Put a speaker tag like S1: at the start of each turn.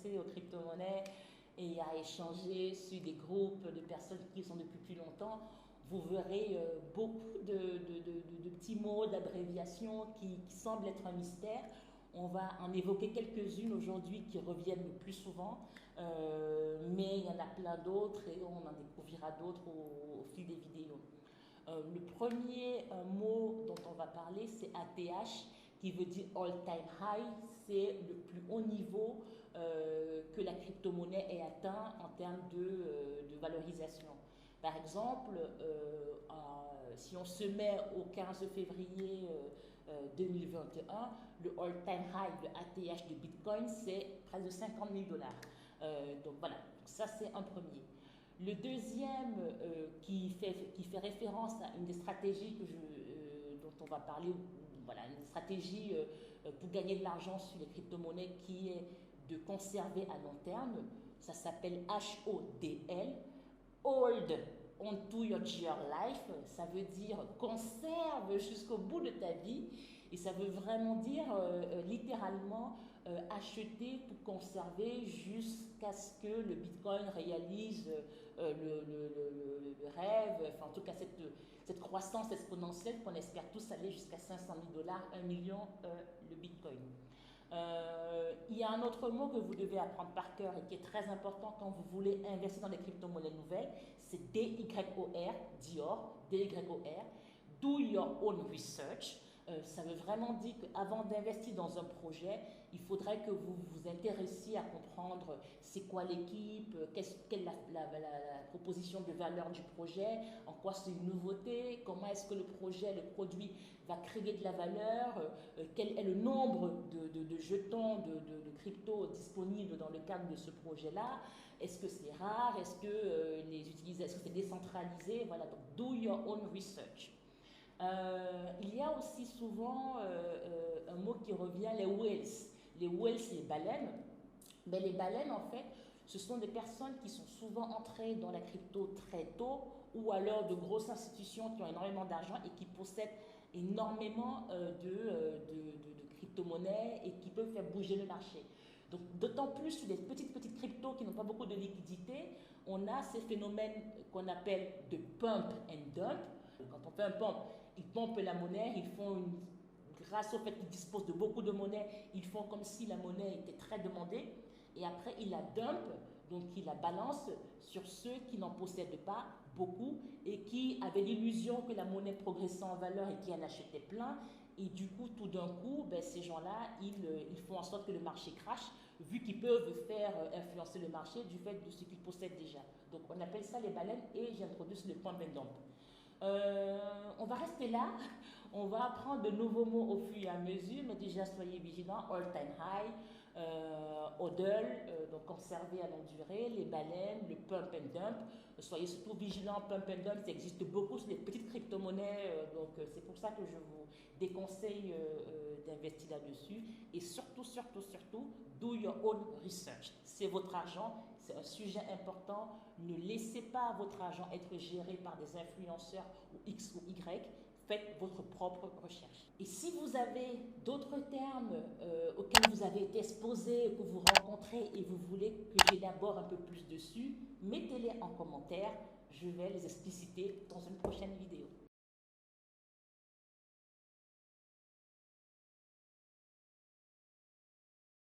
S1: s'intéresser aux crypto-monnaies et à échanger sur des groupes de personnes qui sont depuis plus longtemps, vous verrez beaucoup de petits mots, d'abréviations qui semblent être un mystère. On va en évoquer quelques-unes aujourd'hui qui reviennent le plus souvent, mais il y en a plein d'autres et on en découvrira d'autres au fil des vidéos. Le premier mot dont on va parler, c'est ATH, qui veut dire all-time high. C'est le plus haut niveau que la crypto-monnaie ait atteint en termes de valorisation. Par exemple, si on se met au 15 février 2021, le all-time high, le ATH de Bitcoin, c'est près de 50 000 dollars. Donc voilà, ça c'est un premier. Le deuxième qui fait référence à une des stratégies dont on va parler, voilà, une stratégie pour gagner de l'argent sur les crypto-monnaies qui est de conserver à long terme, ça s'appelle HODL, Hold onto your life, ça veut dire conserve jusqu'au bout de ta vie et ça veut vraiment dire littéralement acheter pour conserver jusqu'à ce que le Bitcoin réalise le rêve, enfin en tout cas cette croissance exponentielle qu'on espère tous aller jusqu'à 500 000 dollars, 1 million le Bitcoin. Il y a un autre mot que vous devez apprendre par cœur et qui est très important quand vous voulez investir dans les crypto-monnaies nouvelles, c'est DYOR, Dior, DYOR, Do Your Own Research. Ça veut vraiment dire qu'avant d'investir dans un projet, il faudrait que vous vous intéressiez à comprendre c'est quoi l'équipe, quelle est la proposition de valeur du projet, en quoi c'est une nouveauté, comment est-ce que le projet, le produit va créer de la valeur, quel est le nombre de jetons de crypto disponibles dans le cadre de ce projet-là, est-ce que c'est rare, est-ce que est-ce que c'est décentralisé, voilà, donc do your own research. Il y a aussi souvent un mot qui revient, les whales. Les whales, c'est les baleines. Mais les baleines, en fait, ce sont des personnes qui sont souvent entrées dans la crypto très tôt ou alors de grosses institutions qui ont énormément d'argent et qui possèdent énormément de crypto-monnaies et qui peuvent faire bouger le marché. Donc, d'autant plus sur les petites cryptos qui n'ont pas beaucoup de liquidité, on a ces phénomènes qu'on appelle de pump and dump. Quand on fait un pump, ils pompent la monnaie, grâce au fait qu'ils disposent de beaucoup de monnaie, ils font comme si la monnaie était très demandée et après ils la dumpent, donc ils la balancent sur ceux qui n'en possèdent pas beaucoup et qui avaient l'illusion que la monnaie progressait en valeur et qui en achetaient plein. Et du coup, tout d'un coup, ces gens-là, ils font en sorte que le marché crache, vu qu'ils peuvent faire influencer le marché du fait de ce qu'ils possèdent déjà. Donc on appelle ça les baleines et j'introduis le pump and dump. On va rester là, on va apprendre de nouveaux mots au fur et à mesure, mais déjà soyez vigilants, all time high, hodl, donc conserver à longue durée, les baleines, le pump and dump, soyez surtout vigilants, pump and dump, ça existe beaucoup sur les petites crypto-monnaies, donc c'est pour ça que je vous déconseille d'investir là-dessus, et surtout, do your own research, c'est votre argent, c'est un sujet important, ne laissez pas votre argent être géré par des influenceurs ou X ou Y, faites votre propre recherche. Et si vous avez d'autres termes auxquels vous avez été exposés, que vous rencontrez et vous voulez que j'élabore un peu plus dessus, mettez-les en commentaire, je vais les expliciter dans une prochaine vidéo.